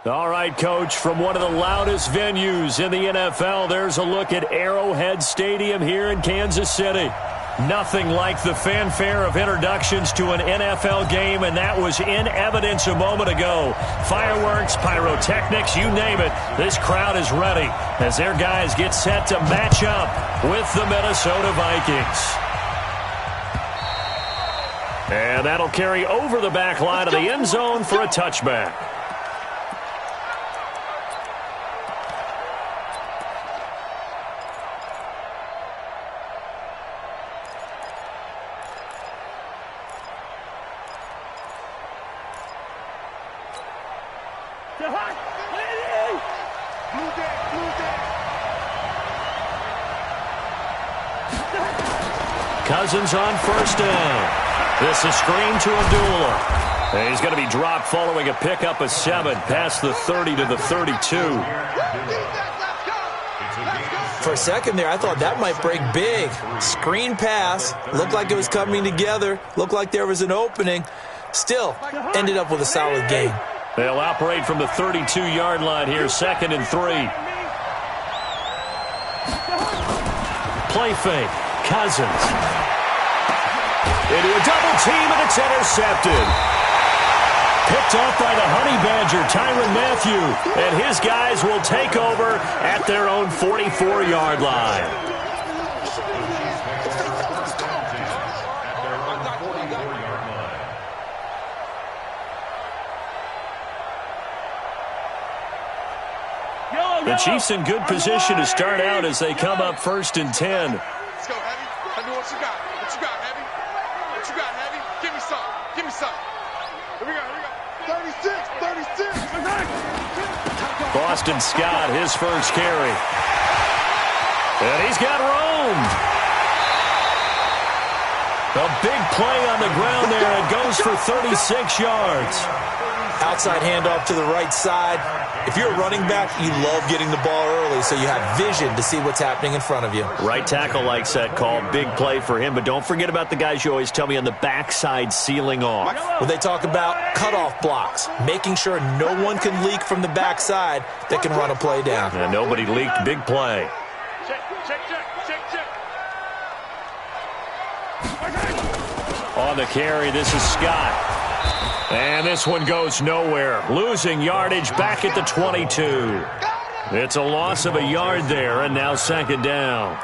All right, Coach, from one of the loudest venues in the NFL, there's a look at Arrowhead Stadium here in Kansas City. Nothing like the fanfare of introductions to an NFL game, and that was in evidence a moment ago. Fireworks, pyrotechnics, you name it. This crowd is ready as their guys get set to match up with the Minnesota Vikings. And that'll carry over the back line of the end zone for a touchback. Cousins on first down. This is screen to Abdullah. And he's going to be dropped following a pickup of 7 past the 30 to the 32. For a second there, I thought that might break big. Screen pass. Looked like it was coming together. Looked like there was an opening. Still, ended up with a solid gain. They'll operate from the 32-yard line here, 2nd and 3. Play fake. Cousins. Into a double team, and it's intercepted. Picked off by the Honey Badger, Tyrann Mathieu. And his guys will take over at their own 44-yard line. The Chiefs in good position to start out as they come up 1st and 10. Let's go, Heavy. I know what you got. What you got, Heavy? What you got, Heavy? Give me some. Give me some. Here we go. Here we go. 36. Boston Scott, his first carry. And he's got roamed. A big play on the ground there. It goes for 36 yards. Outside handoff to the right side. If you're a running back, you love getting the ball early so you have vision to see what's happening in front of you. Right tackle likes that call. Big play for him. But don't forget about the guys you always tell me on the backside sealing off. Well, they talk about cutoff blocks, making sure no one can leak from the backside that can run a play down. And nobody leaked. Big play. Check. On the carry, this is Scott. And this one goes nowhere. Losing yardage back at the 22. It's a loss of a yard there, and now 2nd down.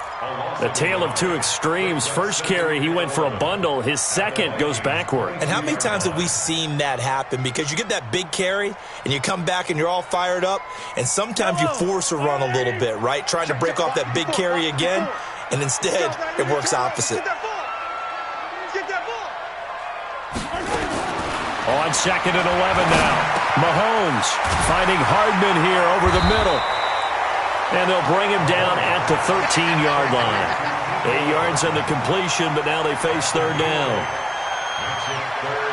A tale of two extremes. First carry, he went for a bundle. His second goes backward. And how many times have we seen that happen? Because you get that big carry, and you come back and you're all fired up, and sometimes you force a run a little bit, right? Trying to break off that big carry again, and instead it works opposite. On 2nd and 11 now. Mahomes finding Hardman here over the middle. And they'll bring him down at the 13-yard line. 8 yards on the completion, but now they face 3rd down.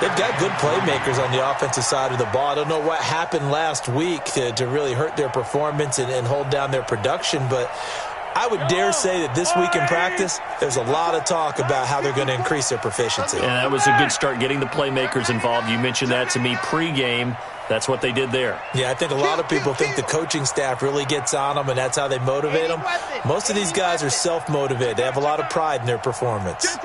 They've got good playmakers on the offensive side of the ball. I don't know what happened last week to really hurt their performance and hold down their production, but I would dare say that this week in practice, there's a lot of talk about how they're going to increase their proficiency. And that was a good start, getting the playmakers involved. You mentioned that to me pregame. That's what they did there. Yeah, I think a lot of people think the coaching staff really gets on them, and that's how they motivate them. Most of these guys are self-motivated. They have a lot of pride in their performance.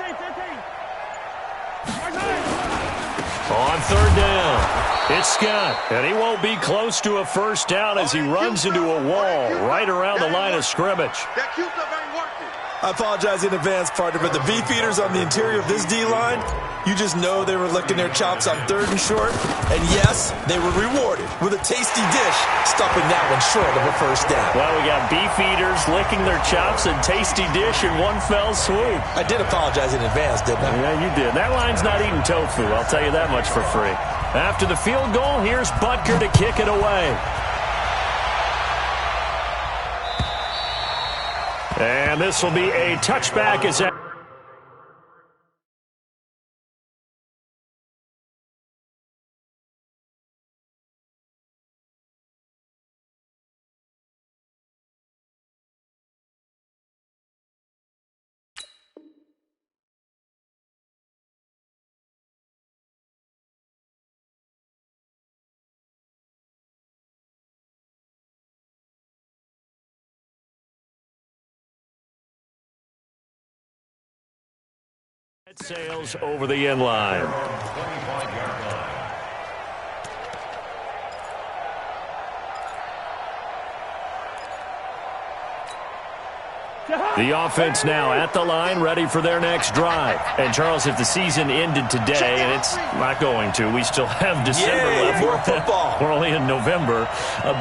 On 3rd down, it's Scott, and he won't be close to a first down as he runs into a wall right around the line of scrimmage. That Q stuff ain't working. I apologize in advance, partner, but the beefeaters on the interior of this D-line, you just know they were licking their chops on 3rd and short. And yes, they were rewarded with a tasty dish, stuffing that one short of a first down. Well, we got beefeaters licking their chops and tasty dish in one fell swoop. I did apologize in advance, didn't I? Yeah, you did. That line's not eating tofu, I'll tell you that much for free. After the field goal, here's Butker to kick it away. And this will be a touchback as Sails over the end line. The offense now at the line, ready for their next drive. And, Charles, if the season ended today, and it's not going to, we still have December left. More football. We're only in November.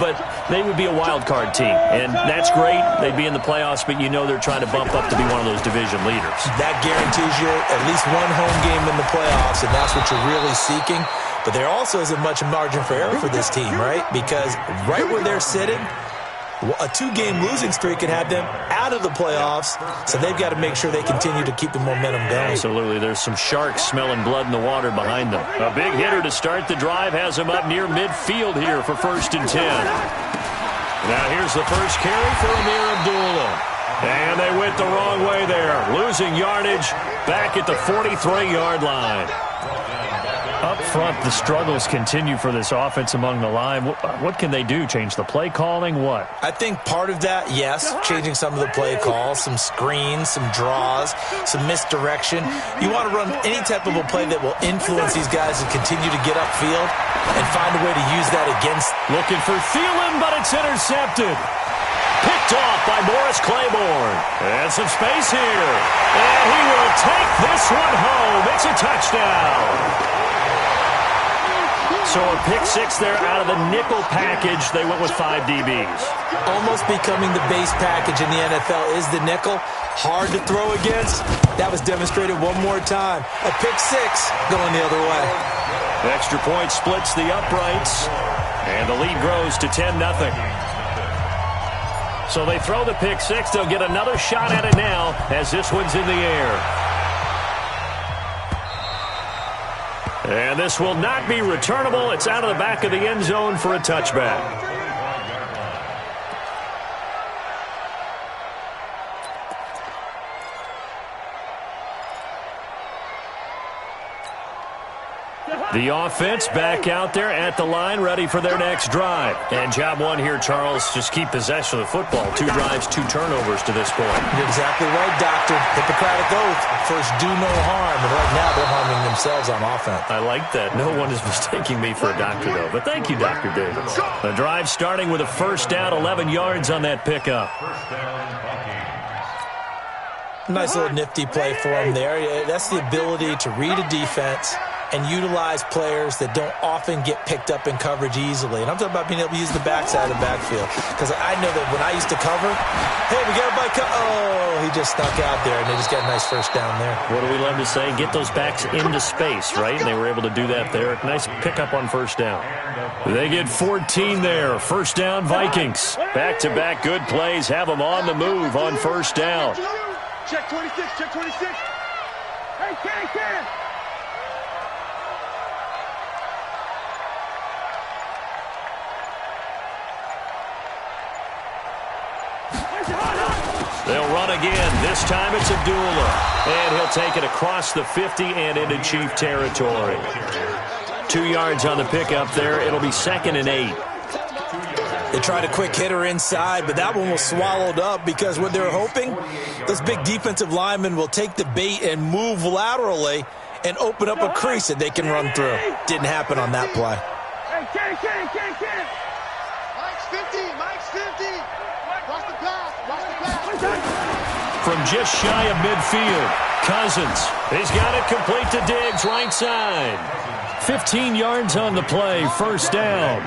But they would be a wild card team. And that's great. They'd be in the playoffs, but you know they're trying to bump up to be one of those division leaders. That guarantees you at least one home game in the playoffs, and that's what you're really seeking. But there also isn't much margin for error for this team, right? Because right where they're sitting, a 2-game losing streak can have them out of the playoffs, so they've got to make sure they continue to keep the momentum going. Absolutely. There's some sharks smelling blood in the water behind them. A big hitter to start the drive has them up near midfield here for 1st and 10. Now here's the first carry for Amir Abdullah. And they went the wrong way there. Losing yardage back at the 43-yard line. Up front, the struggles continue for this offense among the line. What can they do? Change the play calling? What? I think part of that, yes, changing some of the play calls, some screens, some draws, some misdirection. You want to run any type of a play that will influence these guys and continue to get upfield and find a way to use that against. Looking for Thielen, but it's intercepted. Picked off by Morris Claiborne. And some space here. And he will take this one home. It's a touchdown. So a pick 6 there out of the nickel package. They went with 5 DBs. Almost becoming the base package in the NFL is the nickel. Hard to throw against. That was demonstrated one more time. A pick 6 going the other way. The extra point splits the uprights. And the lead grows to 10-0. So they throw the pick 6. They'll get another shot at it now as this one's in the air. And this will not be returnable. It's out of the back of the end zone for a touchback. The offense back out there at the line, ready for their next drive. And job one here, Charles, just keep possession of the football. 2 drives, 2 turnovers to this point. You're exactly right, Doctor. Hippocratic oath. First, do no harm. And right now, they're harming themselves on offense. I like that. No one is mistaking me for a doctor, though. But thank you, Dr. Davis. The drive starting with a first down, 11 yards on that pickup. Nice little nifty play for him there. That's the ability to read a defense and utilize players that don't often get picked up in coverage easily. And I'm talking about being able to use the backside of the backfield. Because I know that when I used to cover, hey, we got everybody oh, he just snuck out there, and they just got a nice first down there. What do we love to say? Get those backs into space, right? And they were able to do that there. Nice pickup on first down. They get 14 there. First down, Vikings. Back-to-back good plays. Have them on the move on first down. Check 26, check 26. Hey, Ken. They'll run again. This time it's Abdullah. And he'll take it across the 50 and into Chief territory. 2 yards on the pickup there. It'll be 2nd and 8. They tried a quick hitter inside, but that one was swallowed up because what they're hoping, those big defensive linemen will take the bait and move laterally and open up a crease that they can run through. Didn't happen on that play. Hey, Ken. Mike's 50, Mike's 50. Watch the pass. From just shy of midfield, Cousins. He's got it complete to Diggs, right side. 15 yards on the play, first down.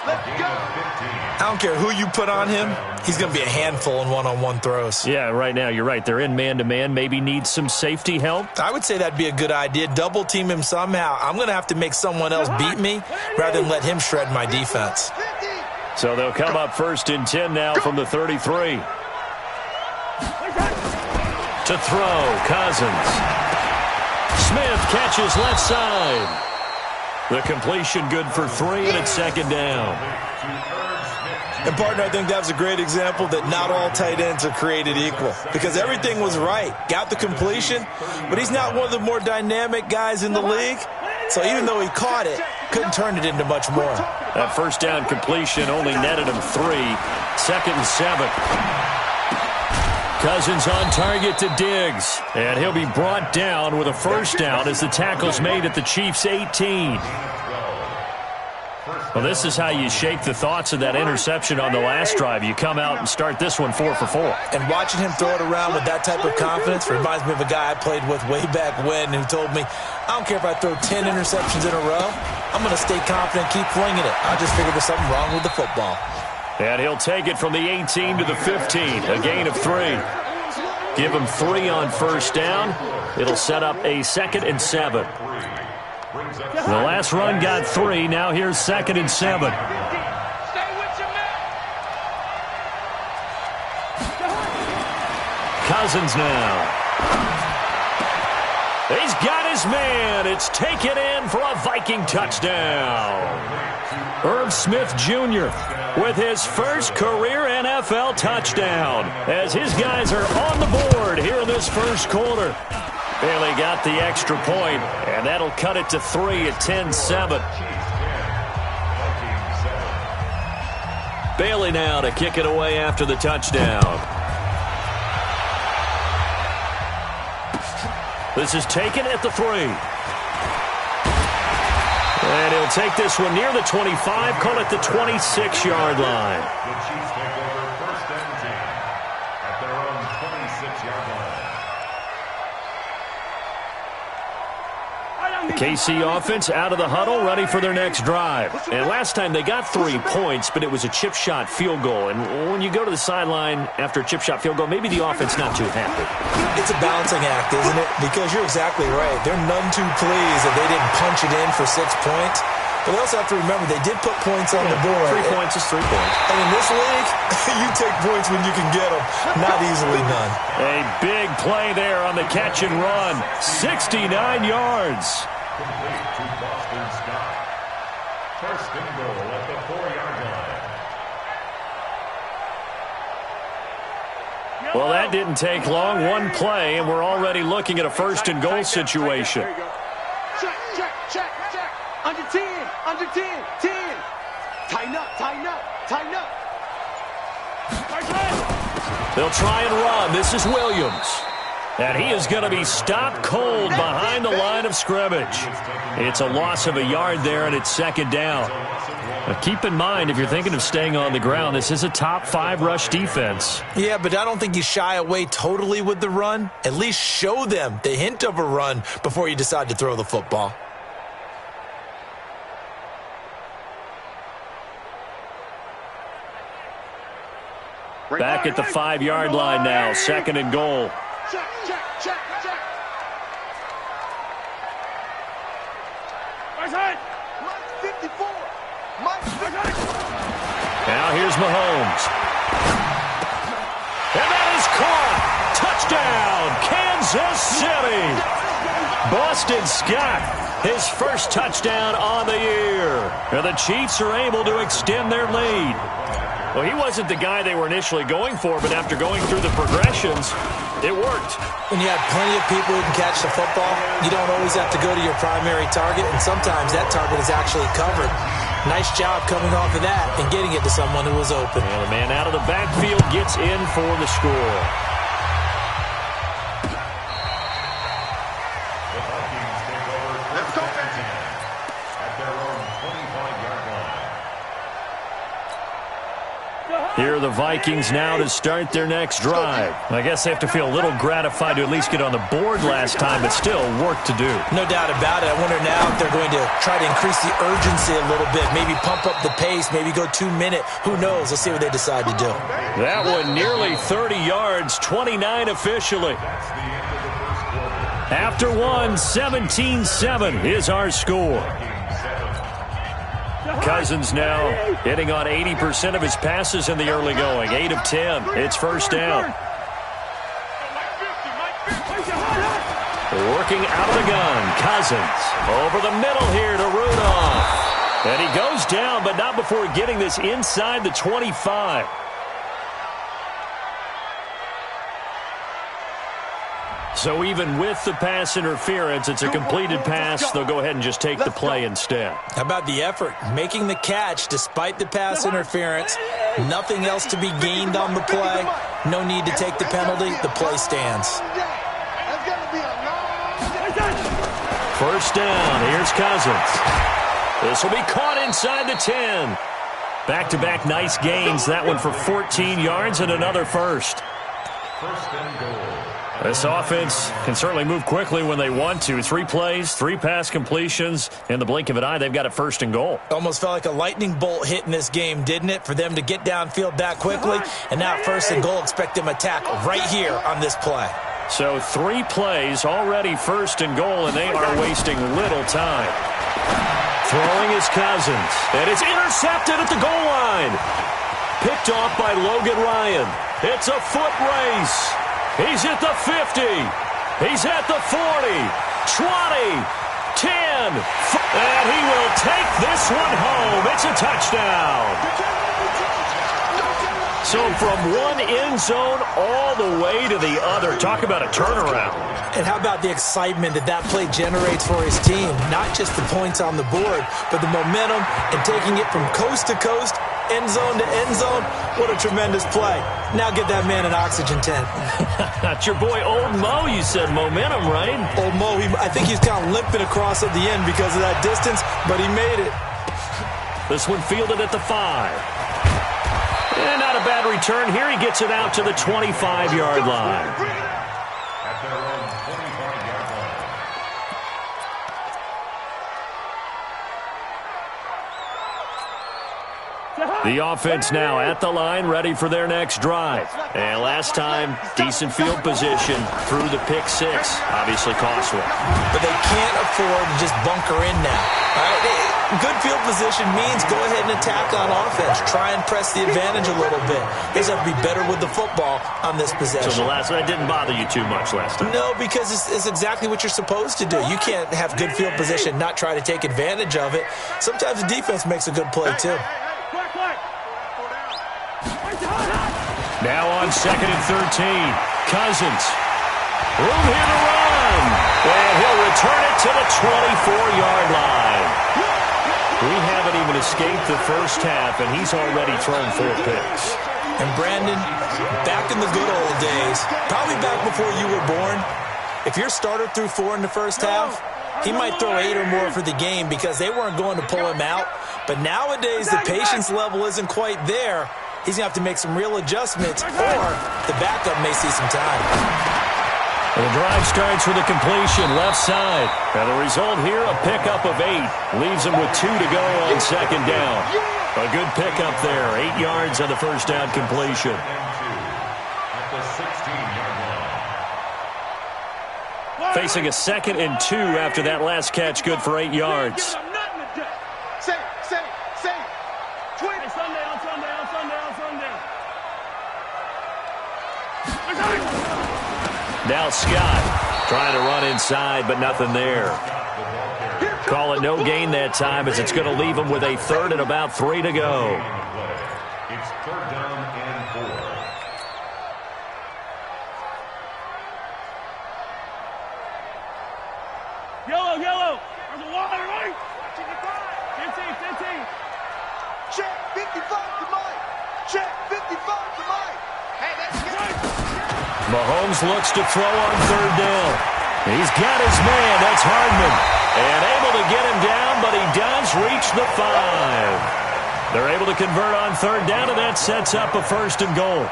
Let's go. I don't care who you put on him. He's going to be a handful in one-on-one throws. Yeah, right now, you're right. They're in man-to-man. Maybe need some safety help. I would say that'd be a good idea. Double team him somehow. I'm going to have to make someone else beat me rather than let him shred my defense. So they'll come up 1st and 10 now from the 33. To throw, Cousins. Smith catches left side. The completion good for 3, and it's 2nd down. And, partner, I think that was a great example that not all tight ends are created equal because everything was right. Got the completion, but he's not one of the more dynamic guys in the league. So even though he caught it, couldn't turn it into much more. That first down completion only netted him 3. 2nd and 7. Cousins on target to Diggs. And he'll be brought down with a first down as the tackle's made at the Chiefs' 18. Well, this is how you shake the thoughts of that interception on the last drive. You come out and start this one 4 for 4. And watching him throw it around with that type of confidence reminds me of a guy I played with way back when who told me, I don't care if I throw 10 interceptions in a row. I'm going to stay confident, keep flinging it. I just figured there's something wrong with the football. And he'll take it from the 18 to the 15, a gain of 3. Give him 3 on first down. It'll set up a 2nd and 7. The last run got 3. Now here's 2nd and 7. Cousins now. He's got his man. It's taken in for a Viking touchdown. Irv Smith Jr. with his first career NFL touchdown as his guys are on the board here in this first quarter. Bailey got the extra point, and that'll cut it to 3 at 10-7. Bailey now to kick it away after the touchdown. This is taken at the 3. And he'll take this one near the 25, call it the 26-yard line. The Chiefs take over 1st and 10 at their own 26-yard line. The KC offense out of the huddle, ready for their next drive. And last time they got 3 points, but it was a chip shot field goal. And when you go to the sideline after a chip shot field goal, maybe the offense not too happy. It's a balancing act, isn't it? Because you're exactly right. They're none too pleased that they didn't punch it in for 6 points. But they also have to remember they did put points on the board. 3 points is 3 points. And in this league, you take points when you can get them. Not easily none. A big play there on the catch and run. 69 yards. Complete to Boston Scott. 1st and goal at the 4-yard line. Well, that didn't take long. 1 play, and we're already looking at a 1st and goal situation. Check, check, check, check. Under 10, under 10, 10. Tighten up, tighten up, tighten up. They'll try and run. This is Williams. And he is going to be stopped cold behind the line of scrimmage. It's a loss of a yard there, and it's 2nd down. Now keep in mind, if you're thinking of staying on the ground, this is a top 5 rush defense. Yeah, but I don't think you shy away totally with the run. At least show them the hint of a run before you decide to throw the football. Back at the 5-yard line now, 2nd and goal. Check, check, check, check. Right side. Mike 54. Mike 54. Now here's Mahomes. And that is caught. Touchdown, Kansas City. Boston Scott, his first touchdown on the year. And the Chiefs are able to extend their lead. Well, he wasn't the guy they were initially going for, but after going through the progressions, it worked. When you have plenty of people who can catch the football, you don't always have to go to your primary target, and sometimes that target is actually covered. Nice job coming off of that and getting it to someone who was open. And the man out of the backfield gets in for the score. The Vikings take over 1st and 10 at their own 25-yard line. Here are the Vikings now to start their next drive. I guess they have to feel a little gratified to at least get on the board last time, but still work to do. No doubt about it. I wonder now if they're going to try to increase the urgency a little bit, maybe pump up the pace, maybe go 2-minute. Who knows? Let's see what they decide to do. That one nearly 30 yards, 29 officially. After one, 17-7 is our score. Cousins now hitting on 80% of his passes in the early going. 8 of 10. It's first down. Working out of the gun. Cousins over the middle here to Rudolph. And he goes down, but not before getting this inside the 25. So even with the pass interference, it's a completed pass. They'll go ahead and just take the play instead. How about the effort? Making the catch despite the pass interference. Nothing else to be gained on the play. No need to take the penalty. The play stands. First down. Here's Cousins. This will be caught inside the 10. Back-to-back nice gains. That one for 14 yards and another first. First and goal. This offense can certainly move quickly when they want to. 3 plays, 3 pass completions. In the blink of an eye, they've got a first and goal. Almost felt like a lightning bolt hit in this game, didn't it? For them to get downfield that quickly. And now first and goal, expect them to attack right here on this play. So 3 plays, already first and goal, and they are wasting little time. Throwing is Cousins. And it's intercepted at the goal line. Picked off by Logan Ryan. It's a foot race. He's at the 50. He's at the 40, 20, 10. And he will take this one home. It's a touchdown. So from one end zone all the way to the other. Talk about a turnaround. And how about the excitement that play generates for his team? Not just the points on the board, but the momentum and taking it from coast to coast, end zone to end zone. What a tremendous play. Now get that man an oxygen tent. That's your boy Old Mo. You said momentum, right? Old Mo, I think he's kind of limping across at the end because of that distance, but he made it. This one fielded at the 5. And not a bad return here. He gets it out to the 25-yard line. At their own 25-yard line. The offense now at the line, ready for their next drive. And last time, decent field position through the pick 6. Obviously costly. But they can't afford to just bunker in now. Good field position means go ahead and attack on offense. Try and press the advantage a little bit. They just have to be better with the football on this possession. So the last one didn't bother you too much last time? No, because it's exactly what you're supposed to do. You can't have good field position, not try to take advantage of it. Sometimes the defense makes a good play, too. Now on 2nd and 13. Cousins. Room here to run. And he'll return it to the 24-yard line. We haven't even escaped the first half, and he's already thrown 4 picks. And Brandon, back in the good old days, probably back before you were born, if your starter threw 4 in the first half, he might throw 8 or more for the game because they weren't going to pull him out. But nowadays, the patience level isn't quite there. He's going to have to make some real adjustments, or the backup may see some time. And the drive starts with a completion left side. And the result here, a pickup of 8. Leaves him with 2 to go on 2nd down. A good pickup there. 8 yards on the first down completion. At the 16-yard line. Facing a 2nd and 2 after that last catch. Good for 8 yards. Now Scott trying to run inside, but nothing there. Call it no gain that time as it's going to leave him with a 3rd and about 3 to go. It's 3rd down and 4. Yellow. There's a wall there, right? 15. Check 55 to Mike. Check 55 to Mike. Hey, that's good. Mahomes looks to throw on 3rd down. He's got his man. That's Hardman. And able to get him down, but he does reach the 5. They're able to convert on 3rd down, and that sets up a 1st and goal.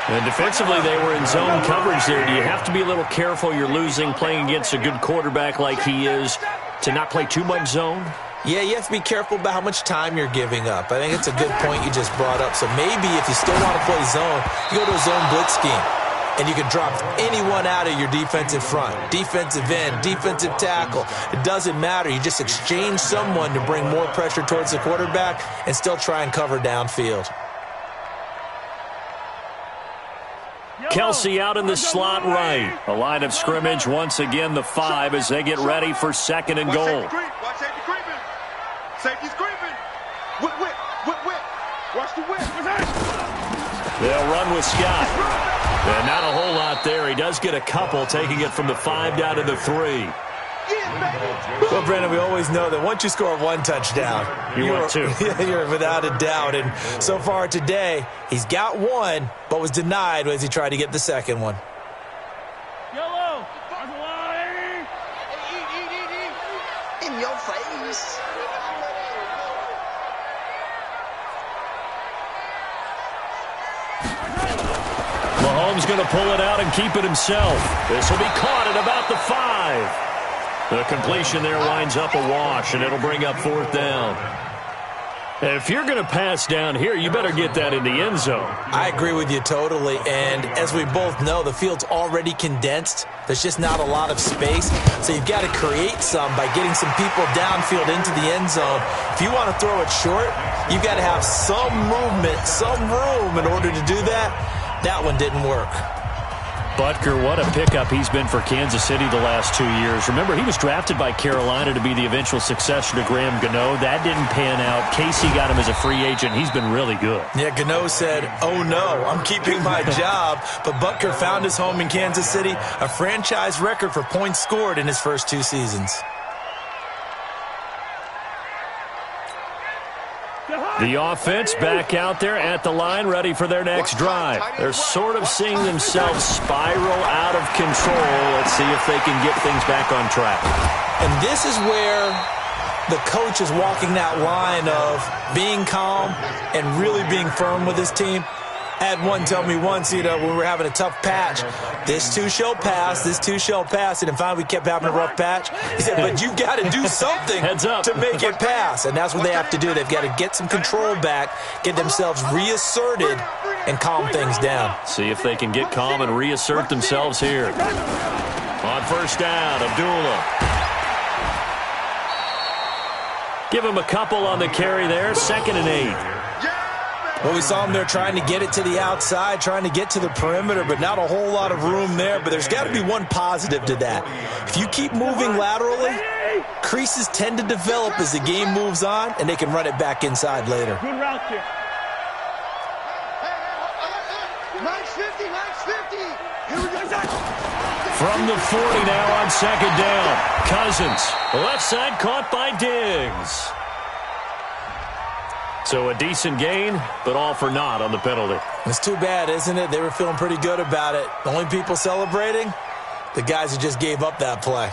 And defensively, they were in zone coverage there. Do you have to be a little careful you're losing playing against a good quarterback like he is to not play too much zone? Yeah, you have to be careful about how much time you're giving up. I think it's a good point you just brought up. So maybe if you still want to play zone, you go to a zone blitz scheme. And you can drop anyone out of your defensive front. Defensive end, defensive tackle. It doesn't matter. You just exchange someone to bring more pressure towards the quarterback and still try and cover downfield. Kelsey out in the slot right. A line of scrimmage once again the 5 as they get ready for 2nd and goal. Watch safety creeping. Safety's creeping. Whip. Watch the whip. They'll run with Scott. And not a whole lot there. He does get a couple, taking it from the 5 down to the 3. Well, Brandon, we always know that once you score one touchdown, you're without a doubt. And so far today, he's got one, but was denied as he tried to get the second one. Yellow. In your face. Mahomes going to pull it out and keep it himself. This will be caught at about the 5. The completion there winds up a wash, and it'll bring up 4th down. If you're going to pass down here, you better get that in the end zone. I agree with you totally, and as we both know, the field's already condensed. There's just not a lot of space, so you've got to create some by getting some people downfield into the end zone. If you want to throw it short, you've got to have some movement, some room in order to do that. That one didn't work. Butker, what a pickup he's been for Kansas City the last 2 years. Remember, he was drafted by Carolina to be the eventual successor to Graham Gano. That didn't pan out. Casey got him as a free agent. He's been really good. Yeah, Gano said, oh no, I'm keeping my job. But Butker found his home in Kansas City, a franchise record for points scored in his first 2 seasons. The offense back out there at the line, ready for their next drive. They're sort of seeing themselves spiral out of control. Let's see if they can get things back on track. And this is where the coach is walking that line of being calm and really being firm with his team. I had one tell me once, when we were having a tough patch, this too shall pass, this too shall pass, and finally we kept having a rough patch. He said, but you've got to do something to make it pass, and that's what they have to do. They've got to get some control back, get themselves reasserted, and calm things down. See if they can get calm and reassert themselves here. On 1st down, Abdullah. Give him a couple on the carry there, 2nd and 8. Well, we saw him there trying to get it to the outside, trying to get to the perimeter, but not a whole lot of room there. But there's got to be one positive to that. If you keep moving laterally, creases tend to develop as the game moves on, and they can run it back inside later. Good route here. Max 50, Max 50. Here we go. From the 40 now on 2nd down. Cousins, left side caught by Diggs. So a decent gain, but all for naught on the penalty. It's too bad, isn't it? They were feeling pretty good about it. The only people celebrating, the guys who just gave up that play.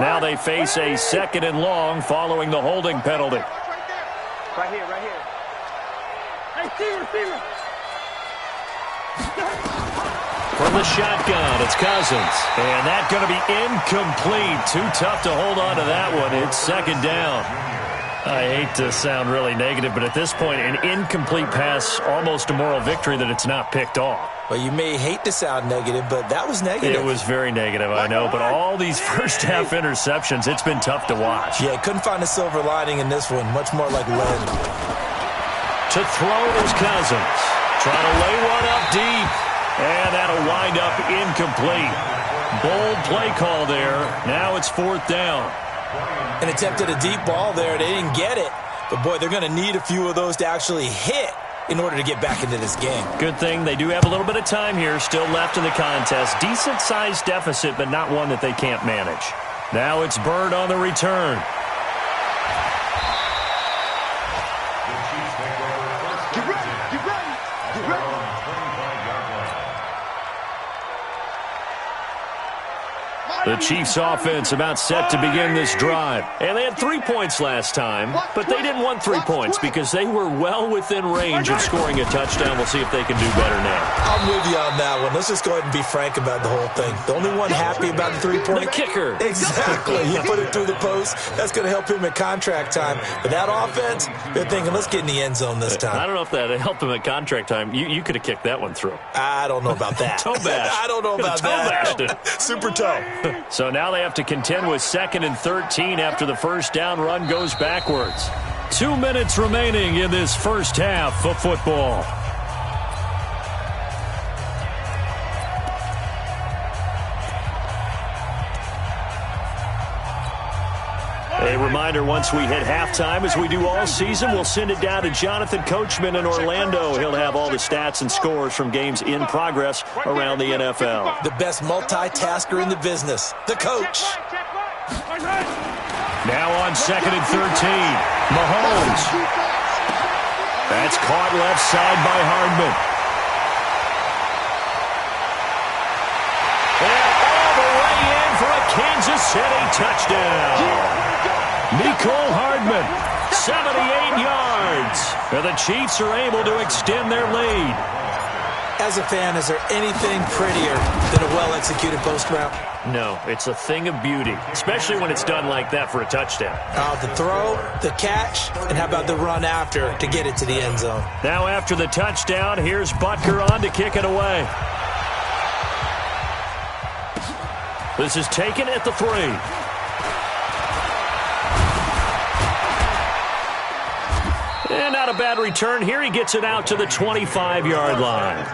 Now they face a 2nd and long following the holding penalty. Right here, right here. Hey, receiver. From the shotgun, it's Cousins. And that's going to be incomplete. Too tough to hold on to that one. It's 2nd down. I hate to sound really negative, but at this point, an incomplete pass, almost a moral victory that it's not picked off. Well, you may hate to sound negative, but that was negative. It was very negative, I know. But all these first-half interceptions, it's been tough to watch. Yeah, couldn't find a silver lining in this one. Much more like lead. To throw is Cousins. Trying to lay one up deep. And that'll wind up incomplete. Bold play call there. Now it's 4th down. And attempted a deep ball there. They didn't get it. But, boy, they're going to need a few of those to actually hit in order to get back into this game. Good thing they do have a little bit of time here still left in the contest. Decent-sized deficit, but not one that they can't manage. Now it's Bird on the return. Get ready, get ready, get ready. The Chiefs offense about set to begin this drive. And they had 3 points last time, but they didn't want 3 points because they were well within range of scoring a touchdown. We'll see if they can do better now. I'm with you on that one. Let's just go ahead and be frank about the whole thing. The only one happy about the 3-point... The kicker. Exactly. He put it through the post. That's going to help him at contract time. But that offense, they're thinking, let's get in the end zone this time. I don't know if that helped him at contract time. You could have kicked that one through. I don't know about that. Toe bash. I don't know about that. Super toe. So now they have to contend with 2nd and 13 after the first down run goes backwards. 2 minutes remaining in this first half of football. A reminder, once we hit halftime, as we do all season, we'll send it down to Jonathan Coachman in Orlando. He'll have all the stats and scores from games in progress around the NFL. The best multitasker in the business, the coach. Now on 2nd and 13, Mahomes. That's caught left side by Hardman. And all the way in for a Kansas City touchdown. Nicole Hardman, 78 yards. And the Chiefs are able to extend their lead. As a fan, is there anything prettier than a well-executed post route? No, it's a thing of beauty, especially when it's done like that for a touchdown. The throw, the catch, and how about the run after to get it to the end zone? Now after the touchdown, here's Butker on to kick it away. This is taken at the 3. And not a bad return here. He gets it out to the 25-yard line.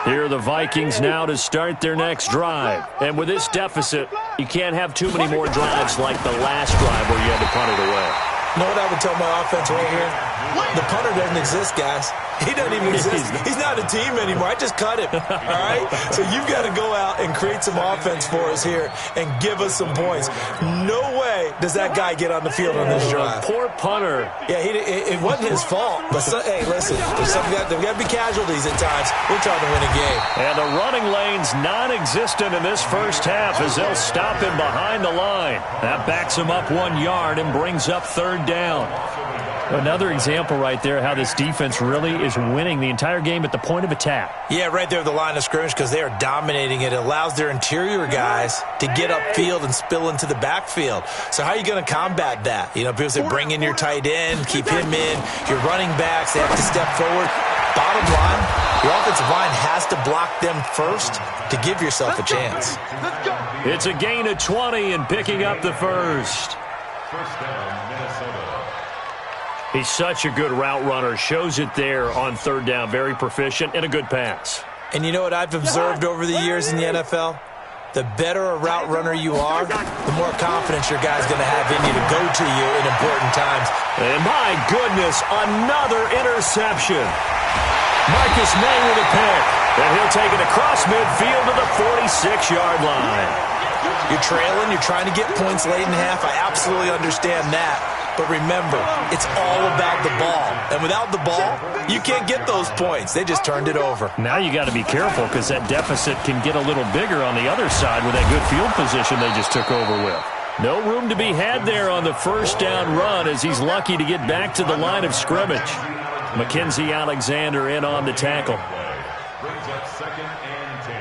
Here are the Vikings now to start their next drive. And with this deficit, you can't have too many more drives like the last drive where you had to punt it away. You know what I would tell my offense right here? The punter doesn't exist, guys. He doesn't even exist. He's not a team anymore. I just cut him, all right? So you've got to go out and create some offense for us here and give us some points. No way does that guy get on the field on this drive. Poor punter. Yeah, it wasn't his fault. But, hey, listen, there's got to be casualties at times. We're trying to win a game. And the running lane's non-existent in this first half as they'll stop him behind the line. That backs him up 1 yard and brings up 3rd down. Another example right there how this defense really is winning the entire game at the point of attack. Yeah, right there at the line of scrimmage because they are dominating it. It allows their interior guys to get upfield and spill into the backfield. So how are you going to combat that? You know, people say bring in your tight end, keep him in. Your running backs, they have to step forward. Bottom line, your offensive line has to block them first to give yourself a chance. It's a gain of 20 and picking up the first. First down, Minnesota. He's such a good route runner. Shows it there on 3rd down. Very proficient and a good pass. And you know what I've observed over the years in the NFL? The better a route runner you are, the more confidence your guy's going to have in you to go to you in important times. And my goodness, another interception. Marcus May with a pick. And he'll take it across midfield to the 46-yard line. You're trailing. You're trying to get points late in half. I absolutely understand that. But remember, it's all about the ball. And without the ball, you can't get those points. They just turned it over. Now you got to be careful because that deficit can get a little bigger on the other side with that good field position they just took over with. No room to be had there on the first down run as he's lucky to get back to the line of scrimmage. Mackenzie Alexander in on the tackle. Brings up 2nd and 10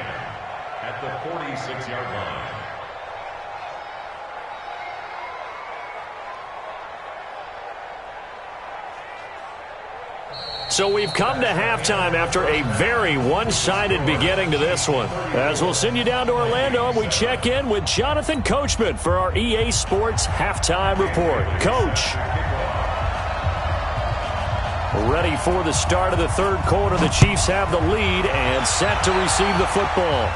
at the 46-yard line. So we've come to halftime after a very one-sided beginning to this one. As we'll send you down to Orlando and we check in with Jonathan Coachman for our EA Sports Halftime Report. Coach. Ready for the start of the 3rd quarter. The Chiefs have the lead and set to receive the football.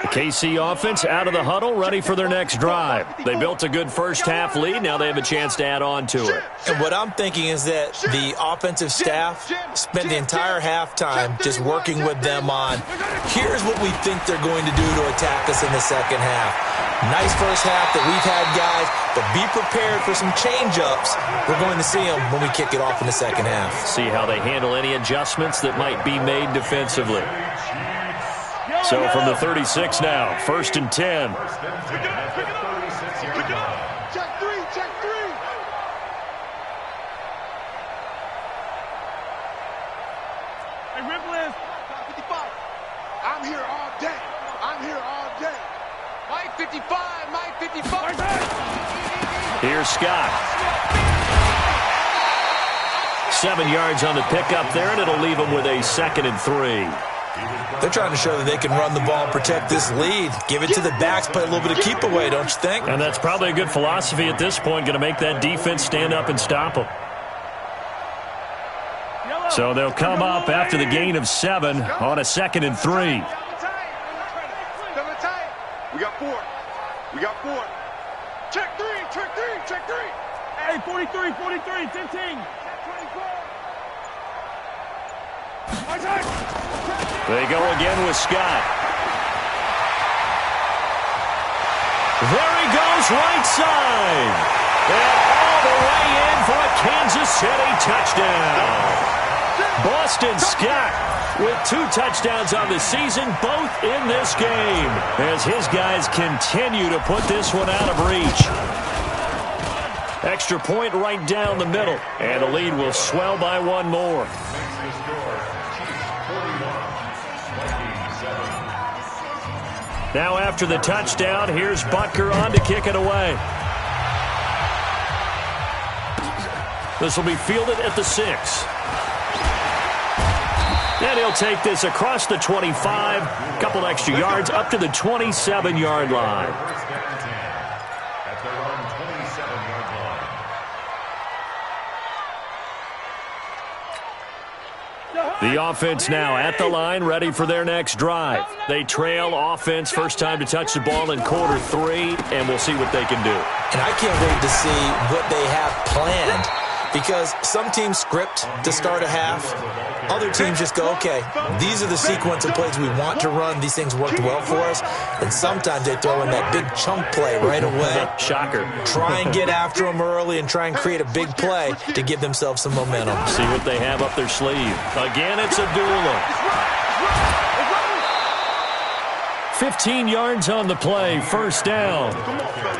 KC offense out of the huddle, ready for their next drive. They built a good first half lead. Now they have a chance to add on to it. And what I'm thinking is that the offensive staff spent the entire halftime just working with them on, here's what we think they're going to do to attack us in the second half. Nice first half that we've had, guys, but be prepared for some change-ups. We're going to see them when we kick it off in the second half. See how they handle any adjustments that might be made defensively. So from the 36 now, 1st and 10. Check 3, check 3. Hey, Ripple is. 55. I'm here all day. I'm here all day. Mike 55, Mike 55. Here's Scott. 7 yards on the pickup there, and it'll leave him with a 2nd and 3. They're trying to show that they can run the ball and protect this lead. Give it to the backs, play a little bit of keep away, don't you think? And that's probably a good philosophy at this point, going to make that defense stand up and stop them. So they'll come up after the gain of 7 on a 2nd and 3. We got 4. We got 4. Check 3, check 3, check 3. Hey, 43, 43, 15. They go again with Scott. There he goes, right side. And all the way in for a Kansas City touchdown. Boston Scott with 2 touchdowns on the season, both in this game, as his guys continue to put this one out of reach. Extra point right down the middle, and the lead will swell by 1 more. Now after the touchdown, here's Butker on to kick it away. This will be fielded at the 6. And he'll take this across the 25, a couple extra yards up to the 27-yard line. At their own 27-yard line. The offense now at the line, ready for their next drive. They trail offense, first time to touch the ball in quarter 3, and we'll see what they can do. And I can't wait to see what they have planned, because some teams script to start a half. Other teams just go, okay, these are the sequence of plays we want to run. These things worked well for us. And sometimes they throw in that big chunk play right away. Shocker. Try and get after them early and try and create a big play to give themselves some momentum. See what they have up their sleeve. Again, it's Abdullah. 15 yards on the play, first down.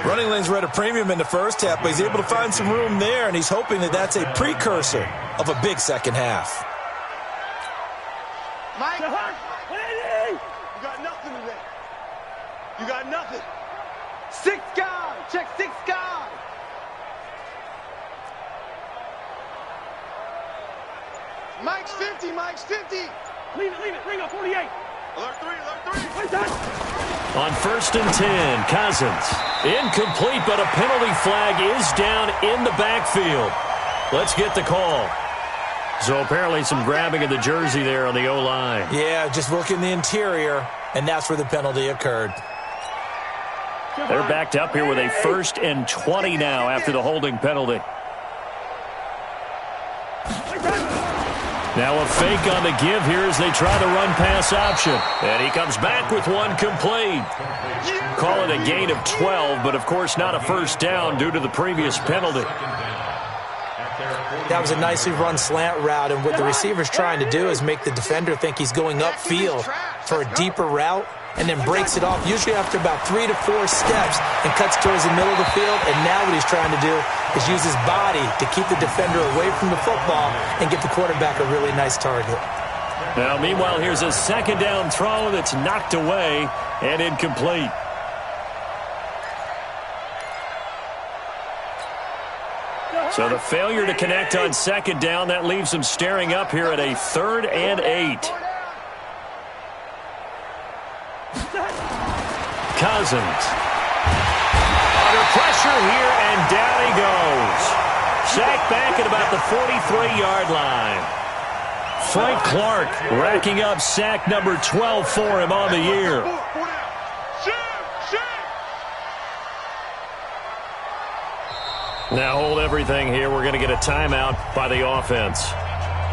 Running lanes were at a premium in the first half, but he's able to find some room there, and he's hoping that that's a precursor of a big second half. Mike, you got nothing today. You got nothing. 6 guys. Check 6 guys. Mike's 50. Mike's 50. Leave it. Ring up, 48. Alert 3. Alert 3. On 1st and 10, Cousins. Incomplete, but a penalty flag is down in the backfield. Let's get the call. So apparently some grabbing of the jersey there on the O-line. Yeah, just working the interior, and that's where the penalty occurred. They're backed up here with a 1st and 20 now after the holding penalty. Now a fake on the give here as they try the run-pass option. And he comes back with one complete. Call it a gain of 12, but of course not a first down due to the previous penalty. That was a nicely run slant route, and what the receiver's trying to do is make the defender think he's going upfield for a deeper route, and then breaks it off, usually after about 3 to 4 steps, and cuts towards the middle of the field. And now what he's trying to do is use his body to keep the defender away from the football and give the quarterback a really nice target. Now, meanwhile, here's a 2nd down throw that's knocked away and incomplete. So the failure to connect on 2nd down, that leaves them staring up here at a 3rd and 8. Cousins. Under pressure here, and down he goes. Sacked back at about the 43-yard line. Frank Clark racking up sack number 12 for him on the year. Now hold everything here. We're going to get a timeout by the offense.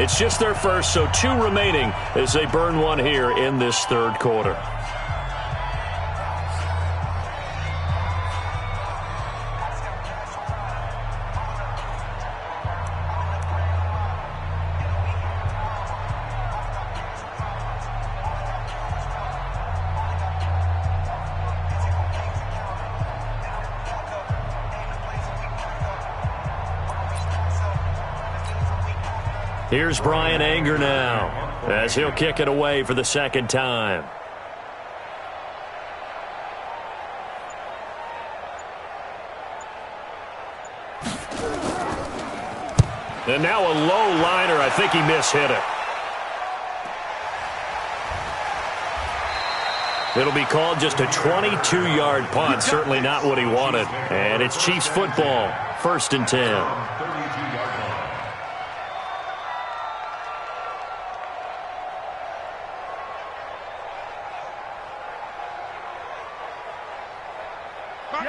It's just their first, so 2 remaining as they burn one here in this 3rd quarter. Here's Brian Anger now as he'll kick it away for the 2nd time. And now a low liner. I think he mishit it. It'll be called just a 22-yard punt. Certainly not what he wanted. And it's Chiefs football. 1st and 10.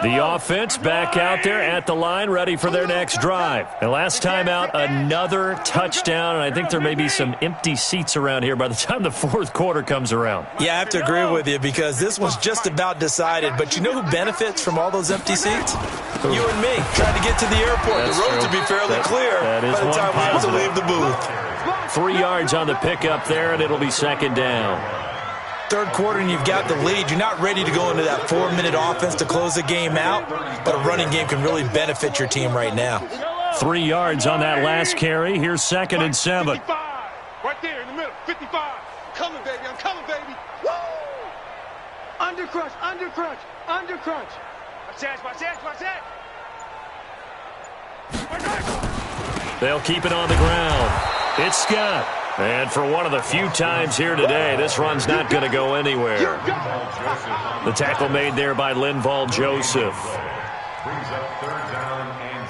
The offense back out there at the line, ready for their next drive. And last time out, another touchdown, and I think there may be some empty seats around here by the time the 4th quarter comes around. Yeah, I have to agree with you because this one's just about decided. But you know who benefits from all those empty seats? You and me, trying to get to the airport. That's the road true. to be fairly clear by the time we have to leave the booth. 3 yards on the pickup there, and it'll be 2nd down. 3rd quarter and you've got the lead. You're not ready to go into that 4-minute offense to close the game out, but a running game can really benefit your team right now. 3 yards on that last carry. Here's 2nd and 7. 55. Right there in the middle. 55. I'm coming, baby. I'm coming, baby. Woo! Under crunch, under crunch, under crunch. Watch that, watch that, watch that. They'll keep it on the ground. It's Scott. And for one of the few times here today, this run's not going to go anywhere. The tackle made there by Linval Joseph. Brings up 3rd down and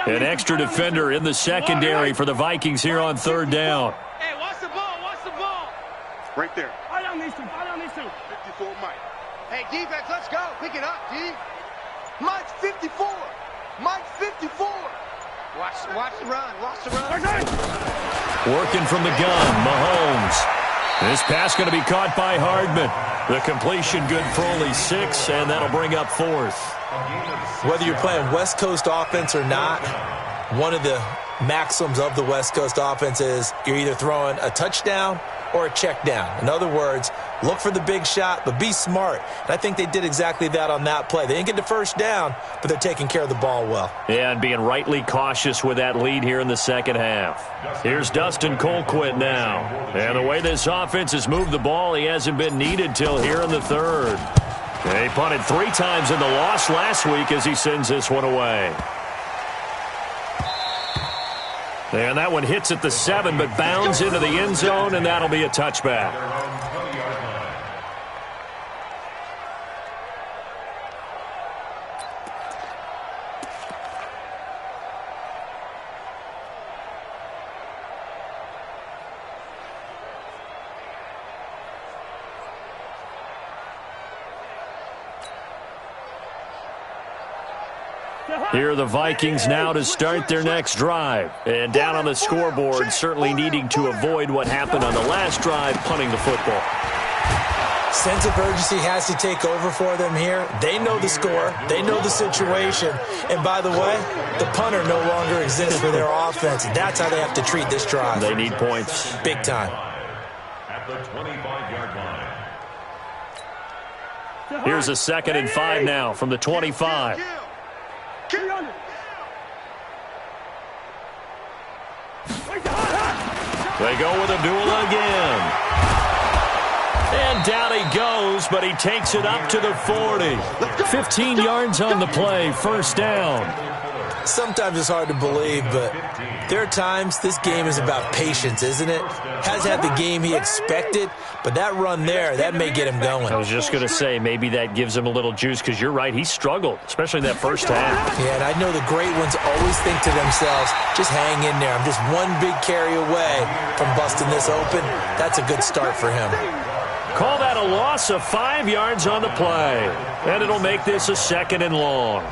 7. An extra defender in the secondary for the Vikings here on 3rd down. Hey, watch the ball, watch the ball. Right there. I don't need to. 54 Mike. Hey, defense, let's go. Pick it up, D. Mike's 54. Mike's 54. Watch the run. Watch the run. Working from the gun, Mahomes. This pass going to be caught by Hardman. The completion good for only 6, and that'll bring up 4th. Whether you're playing West Coast offense or not, one of the maxims of the West Coast offense is you're either throwing a touchdown or a check down. In other words, look for the big shot, but be smart. And I think they did exactly that on that play. They didn't get the 1st down, but they're taking care of the ball well. Yeah, and being rightly cautious with that lead here in the 2nd half. Here's Dustin Colquitt now. And the way this offense has moved the ball, he hasn't been needed till here in the 3rd. They punted 3 times in the loss last week as he sends this one away. And that one hits at the 7, but bounds into the end zone, and that'll be a touchback. Here are the Vikings now to start their next drive. And down on the scoreboard, certainly needing to avoid what happened on the last drive, punting the football. Sense of urgency has to take over for them here. They know the score. They know the situation. And by the way, the punter no longer exists for their offense. That's how they have to treat this drive. They need points. Big time. At the 25-yard line. Here's a 2nd and 5 now from the 25. They go with a duel again. And down he goes, but he takes it up to the 40. 15 yards on the play, 1st down. Sometimes it's hard to believe, but there are times this game is about patience, isn't it? Hasn't had the game he expected, but that run there, that may get him going. I was just going to say, maybe that gives him a little juice, because you're right, he struggled, especially in that 1st half. Yeah, and I know the great ones always think to themselves, just hang in there. I'm just one big carry away from busting this open. That's a good start for him. Call that a loss of 5 yards on the play, and it'll make this a 2nd and long.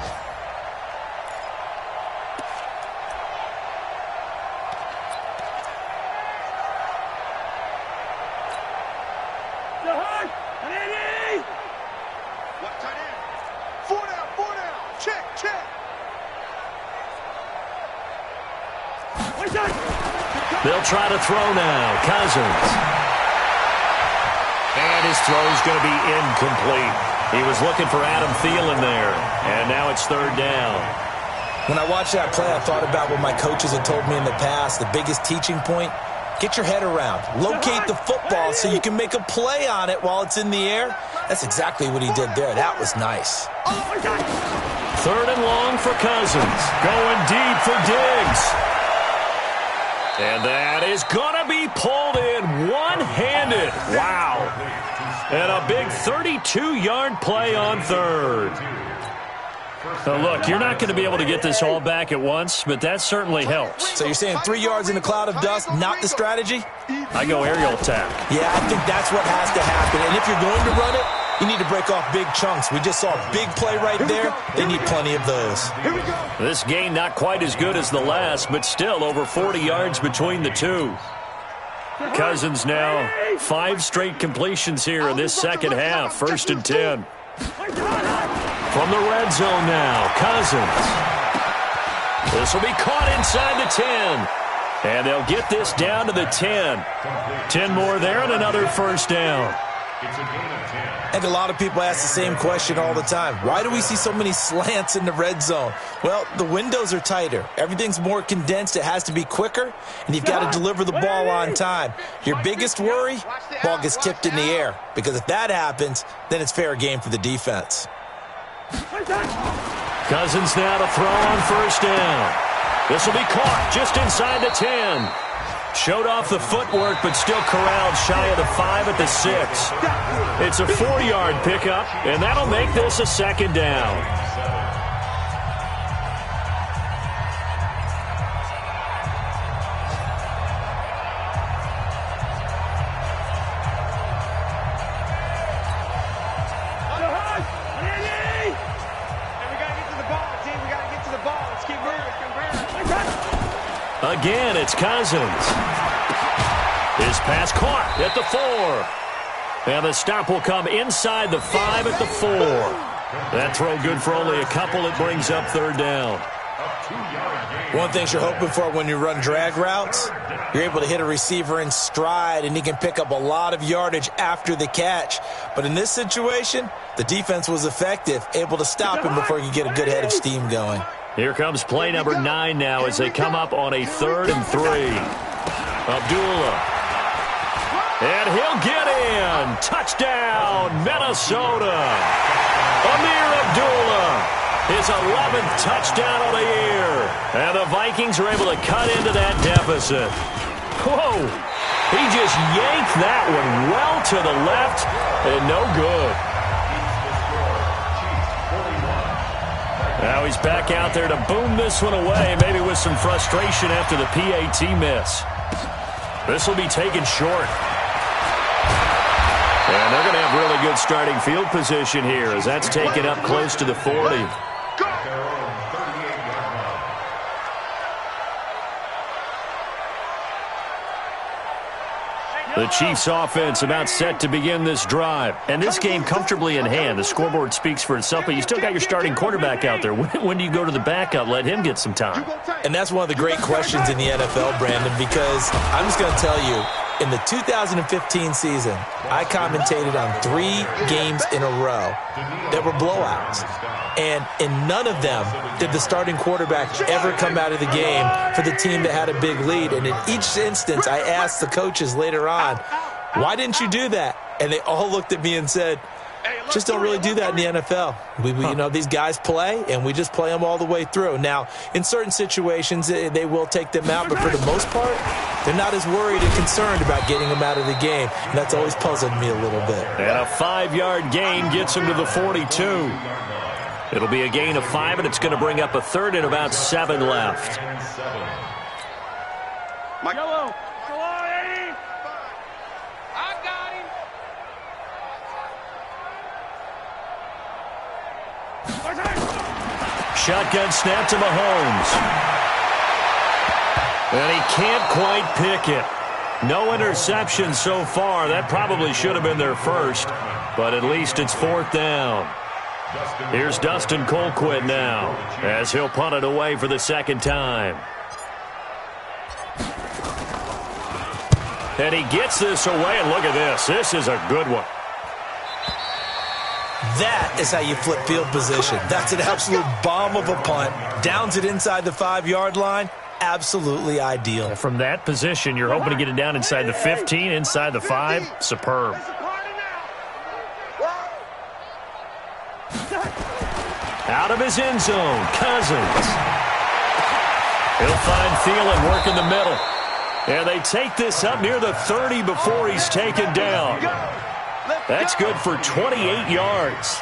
They'll try to throw now. Cousins. And his throw's going to be incomplete. He was looking for Adam Thielen there. And now it's 3rd down. When I watched that play, I thought about what my coaches had told me in the past. The biggest teaching point, get your head around. Locate the football so you can make a play on it while it's in the air. That's exactly what he did there. That was nice. 3rd and long for Cousins. Going deep for Diggs. And that is going to be pulled in one-handed. Wow. And a big 32-yard play on third. So look, you're not going to be able to get this all back at once, but that certainly helps. So you're saying 3 yards in a cloud of dust, not the strategy? I go aerial attack. Yeah, I think that's what has to happen. And if you're going to run it, you need to break off big chunks. We just saw a big play right there. They need plenty of those. This game not quite as good as the last, but still over 40 yards between the two. Cousins now 5 straight completions here in this second half. 1st and 10. From the red zone now, Cousins. This will be caught inside the 10. And they'll get this down to the 10. 10 more there and another first down. It's a gain of 10. And a lot of people ask the same question all the time. Why do we see so many slants in the red zone? Well, the windows are tighter. Everything's more condensed. It has to be quicker, and you've got to deliver the ball on time. Your biggest worry, ball gets tipped in the air, because if that happens, then it's fair game for the defense. Cousins now to throw on first down. This will be caught just inside the 10. Showed off the footwork, but still corralled shy of the 5 at the 6. It's a 4-yard pickup, and that'll make this a second down. Again, it's Cousins. His pass caught at the 4. And the stop will come inside the 5 at the 4. That throw good for only a couple. It brings up 3rd down. One thing you're hoping for when you run drag routes, you're able to hit a receiver in stride, and he can pick up a lot of yardage after the catch. But in this situation, the defense was effective, able to stop him before he could get a good head of steam going. Here comes play number 9 now as they come up on a 3rd and 3. Abdullah. And he'll get in. Touchdown, Minnesota. Amir Abdullah. His 11th touchdown of the year. And the Vikings are able to cut into that deficit. Whoa. He just yanked that one well to the left and no good. Now he's back out there to boom this one away, maybe with some frustration after the PAT miss. This will be taken short. And they're going to have really good starting field position here as that's taken up close to the 40. The Chiefs offense about set to begin this drive. And this game comfortably in hand. The scoreboard speaks for itself, but you still got your starting quarterback out there. When do you go to the backup, let him get some time? And that's one of the great questions in the NFL, Brandon, because I'm just going to tell you, in the 2015 season, I commentated on 3 games in a row that were blowouts. And in none of them did the starting quarterback ever come out of the game for the team that had a big lead. And in each instance, I asked the coaches later on, why didn't you do that? And they all looked at me and said, just don't really do that in the NFL. You know, these guys play, and we just play them all the way through. Now, in certain situations, they will take them out, but for the most part, they're not as worried and concerned about getting them out of the game. And that's always puzzled me a little bit. And a 5-yard gain gets him to the 42. It'll be a gain of 5, and it's going to bring up a 3rd and about 7 left. Yellow. Shotgun snap to Mahomes. And he can't quite pick it. No interception so far. That probably should have been their first, but at least it's 4th down. Here's Dustin Colquitt now as he'll punt it away for the 2nd time. And he gets this away, and look at this. This is a good one. That is how you flip field position. That's an absolute bomb of a punt. Downs it inside the 5-yard line. Absolutely ideal. From that position, you're hoping to get it down inside the 15, inside the 5. Superb. Out of his end zone, Cousins. He'll find Thielen working the middle. And they take this up near the 30 before he's taken down. That's good for 28 yards.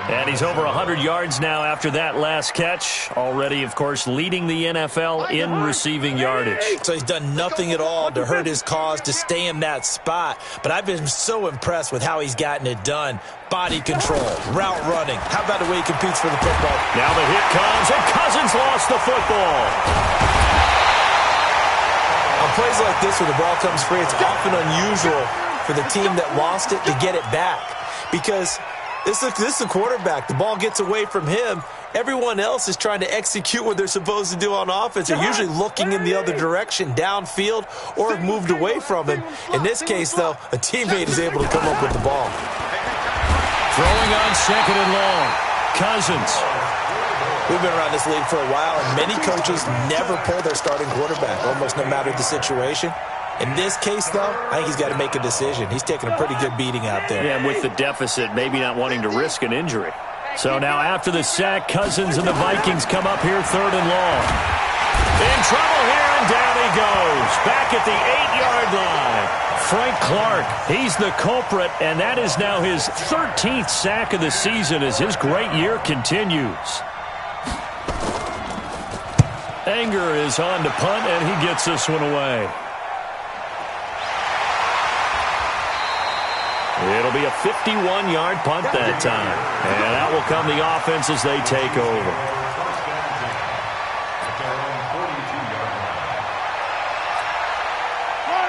And he's over 100 yards now after that last catch. Already, of course, leading the NFL in receiving yardage. So he's done nothing at all to hurt his cause, to stay in that spot. But I've been so impressed with how he's gotten it done. Body control, route running. How about the way he competes for the football? Now the hit comes, and Cousins lost the football. On plays like this where the ball comes free, it's often unusual for the team that lost it to get it back. Because this is the quarterback. The ball gets away from him. Everyone else is trying to execute what they're supposed to do on offense. They're usually looking in the other direction, downfield, or have moved away from him. In this case, though, a teammate is able to come up with the ball. Throwing on second and long. Cousins. We've been around this league for a while, and many coaches never pull their starting quarterback, almost no matter the situation. In this case, though, I think he's got to make a decision. He's taking a pretty good beating out there. Yeah, and with the deficit, maybe not wanting to risk an injury. So now after the sack, Cousins and the Vikings come up here third and long. In trouble here, and down he goes. Back at the 8-yard line. Frank Clark, he's the culprit, and that is now his 13th sack of the season as his great year continues. Anger is on to punt, and he gets this one away. It'll be a 51-yard punt that time. And out will come the offense as they take over.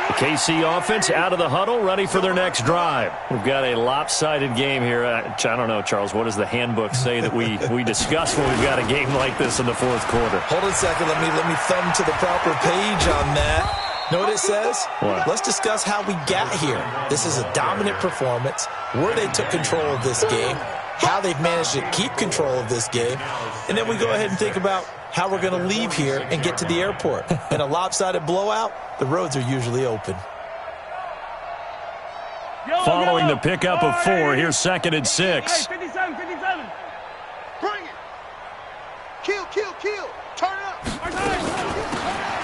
The KC offense out of the huddle, ready for their next drive. We've got a lopsided game here. I don't know, Charles, what does the handbook say that we discuss when we've got a game like this in the fourth quarter? Hold on a second. Let me thumb to the proper page on that. Know what it says? What? Let's discuss how we got here. This is a dominant performance, where they took control of this game, how they've managed to keep control of this game, and then we go ahead and think about how we're going to leave here and get to the airport. In a lopsided blowout, the roads are usually open. Following the pickup of 4, here's second and 6. Hey, 57, 57. Bring it. Kill. Turn it up.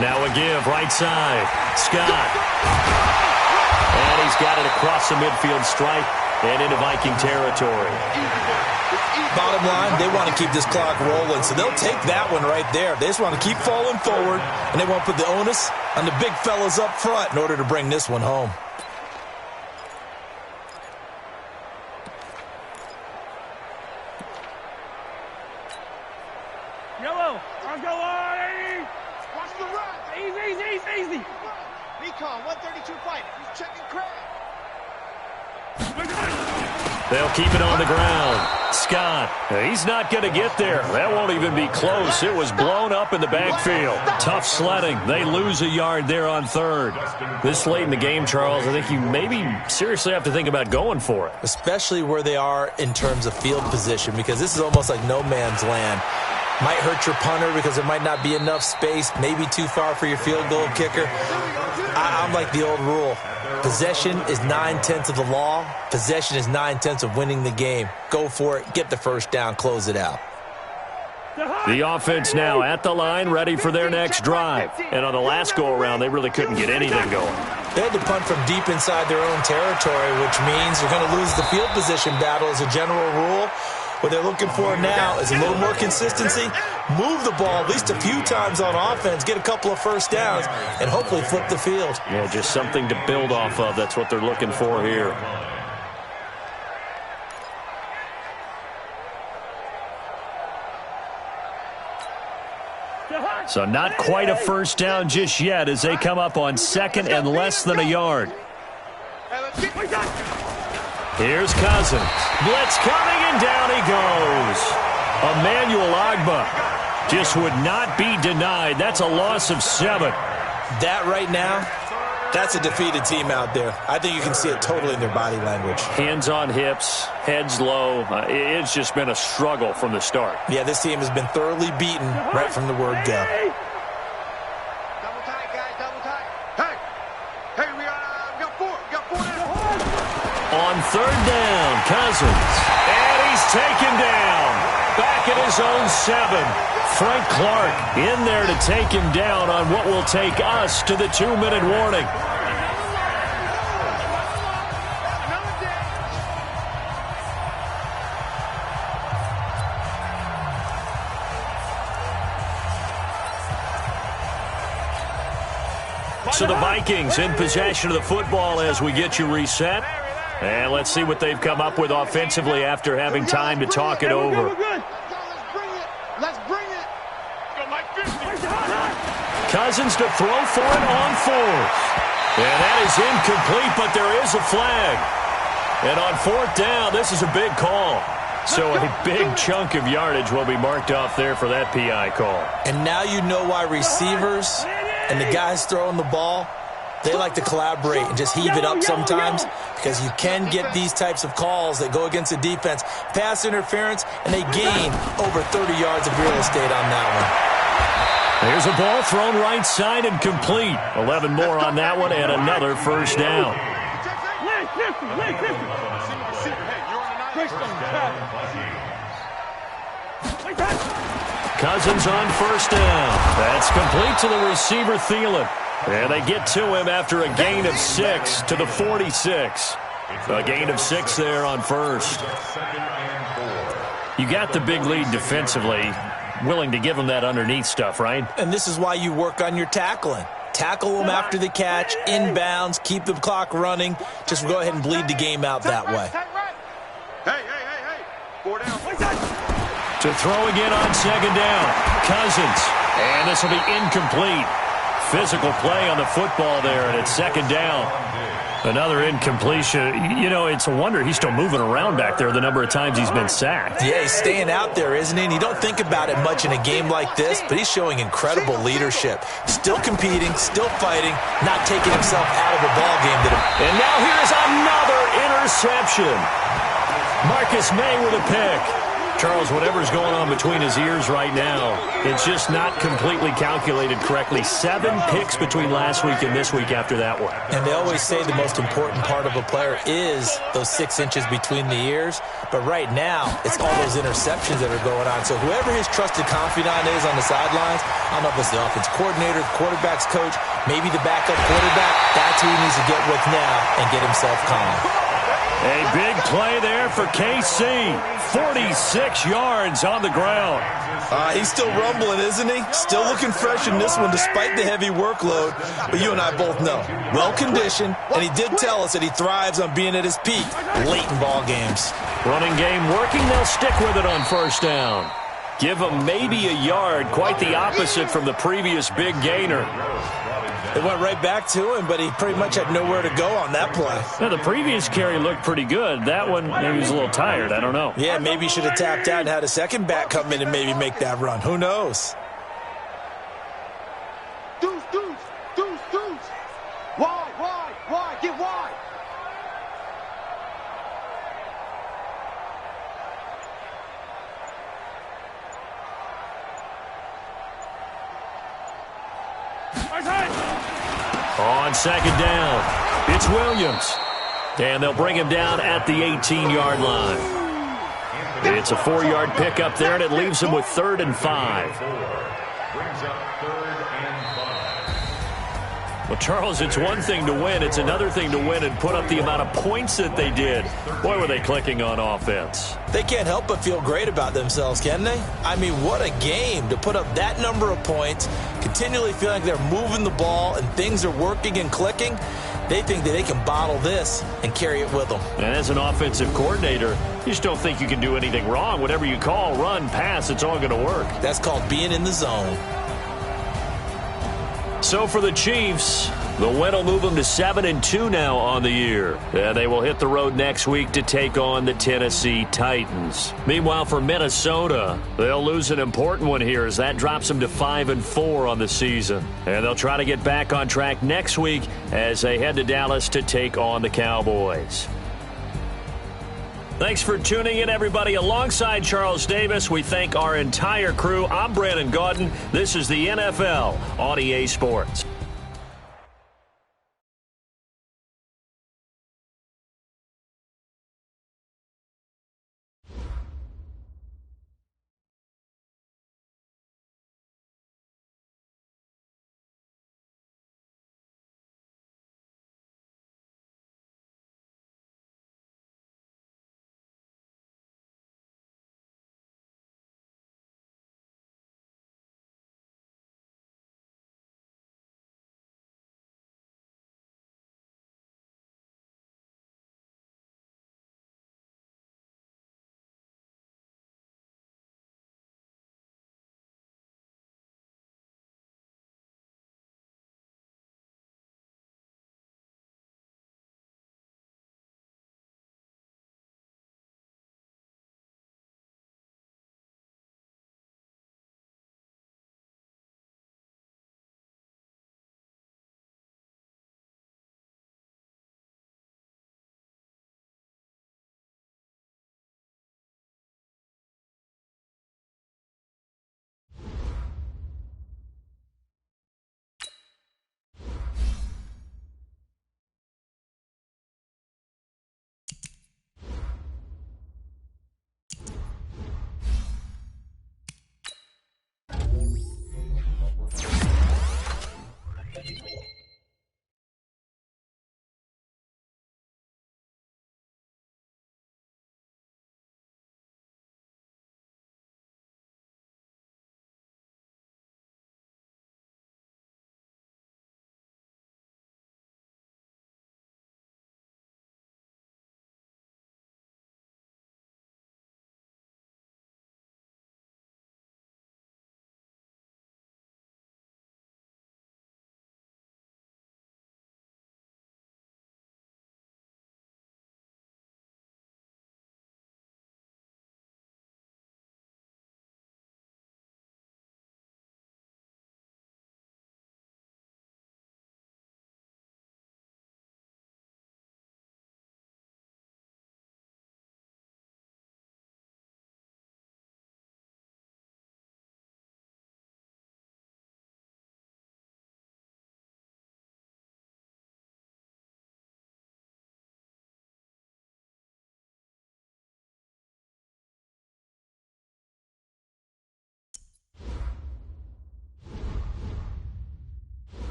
Now a give, right side. Scott. And he's got it across the midfield stripe and into Viking territory. Bottom line, they want to keep this clock rolling, so they'll take that one right there. They just want to keep falling forward, and they want to put the onus on the big fellas up front in order to bring this one home. Yellow. Let's go, Artie. Watch the run. Easy. Recon, 132 fight. He's checking crab. They'll keep it on the ground. Scott, he's not going to get there. That won't even be close. It was blown up in the backfield. Tough sledding. They lose a yard there on third. This late in the game, Charles, I think you maybe seriously have to think about going for it. Especially where they are in terms of field position, because this is almost like no man's land. Might hurt your punter because there might not be enough space, maybe too far for your field goal kicker. I'm like the old rule. Possession is 9/10 of the law. Possession is 9/10 of winning the game. Go for it. Get the first down. Close it out. The offense now at the line, ready for their next drive. And on the last go-around, they really couldn't get anything going. They had to punt from deep inside their own territory, which means you're going to lose the field position battle as a general rule. What they're looking for now is a little more consistency, move the ball at least a few times on offense, get a couple of first downs, and hopefully flip the field. Yeah, just something to build off of. That's what they're looking for here. So not quite a first down just yet as they come up on second and less than a yard. Here's Cousins. Blitz coming, and down he goes. Emmanuel Ogbah just would not be denied. That's a loss of 7. That right now, that's a defeated team out there. I think you can see it totally in their body language. Hands on hips, heads low. It's just been a struggle from the start. Yeah, this team has been thoroughly beaten right from the word go. Double tight, guys, double tight. Hey, we got 4. We got 4 now. On third down, Cousins. And he's taken down. Back at his own 7. Frank Clark in there to take him down on what will take us to the 2-minute warning. So the Vikings in possession of the football as we get you reset. And let's see what they've come up with offensively after having time to talk it over. Let's bring it. Cousins to throw for it on fourth. And that is incomplete, but there is a flag. And on fourth down, this is a big call. So a big chunk of yardage will be marked off there for that PI call. And now you know why receivers and the guys throwing the ball, they like to collaborate and just heave it up sometimes, because you can get these types of calls that go against the defense. Pass interference, and they gain over 30 yards of real estate on that one. Here's a ball thrown right side and complete. 11 more on that one and another first down. Cousins on first down. That's complete to the receiver, Thielen. And they get to him after a gain of 6 to the 46. A gain of 6 there on first. You got the big lead defensively. Willing to give him that underneath stuff, right? And this is why you work on your tackling. Tackle them after the catch, inbounds, keep the clock running. Just go ahead and bleed the game out that way. Hey. 4 down. To throw again on second down. Cousins. And this will be incomplete. Physical play on the football there, and it's second down. Another incompletion. You know, it's a wonder he's still moving around back there the number of times he's been sacked. Yeah, he's staying out there, isn't he? And you don't think about it much in a game like this, but he's showing incredible leadership. Still competing, still fighting, not taking himself out of the ball game. And now here's another interception. Marcus May with a pick. Charles, whatever's going on between his ears right now, it's just not completely calculated correctly. 7 picks between last week and this week after that one. And they always say the most important part of a player is those 6 inches between the ears. But right now, it's all those interceptions that are going on. So whoever his trusted confidant is on the sidelines, I don't know if it's the offense coordinator, the quarterback's coach, maybe the backup quarterback, that's who he needs to get with now and get himself calm. A big play there for KC. 46 yards on the ground. He's still rumbling, isn't he? Still looking fresh in this one despite the heavy workload. But you and I both know, well-conditioned, and he did tell us that he thrives on being at his peak late in ball games. Running game working, they'll stick with it on first down. Give him maybe a yard, quite the opposite from the previous big gainer. It went right back to him, but he pretty much had nowhere to go on that play. Now, the previous carry looked pretty good. That one, maybe he was a little tired. I don't know. Yeah, maybe he should have tapped out and had a second back come in and maybe make that run. Who knows? Deuce. Wide. Get wide. On second down, it's Williams. And they'll bring him down at the 18-yard line. It's a 4-yard pickup there, and it leaves him with 3rd and 5. Brings up 3rd and 5. Well, Charles, it's one thing to win. It's another thing to win and put up the amount of points that they did. Boy, were they clicking on offense. They can't help but feel great about themselves, can they? I mean, what a game to put up that number of points, continually feeling like they're moving the ball and things are working and clicking. They think that they can bottle this and carry it with them. And as an offensive coordinator, you just don't think you can do anything wrong. Whatever you call, run, pass, it's all going to work. That's called being in the zone. So for the Chiefs, the win will move them to 7-2 now on the year. And they will hit the road next week to take on the Tennessee Titans. Meanwhile, for Minnesota, they'll lose an important one here as that drops them to 5-4 on the season. And they'll try to get back on track next week as they head to Dallas to take on the Cowboys. Thanks for tuning in, everybody. Alongside Charles Davis, we thank our entire crew. I'm Brandon Gaudin. This is the NFL on EA Sports.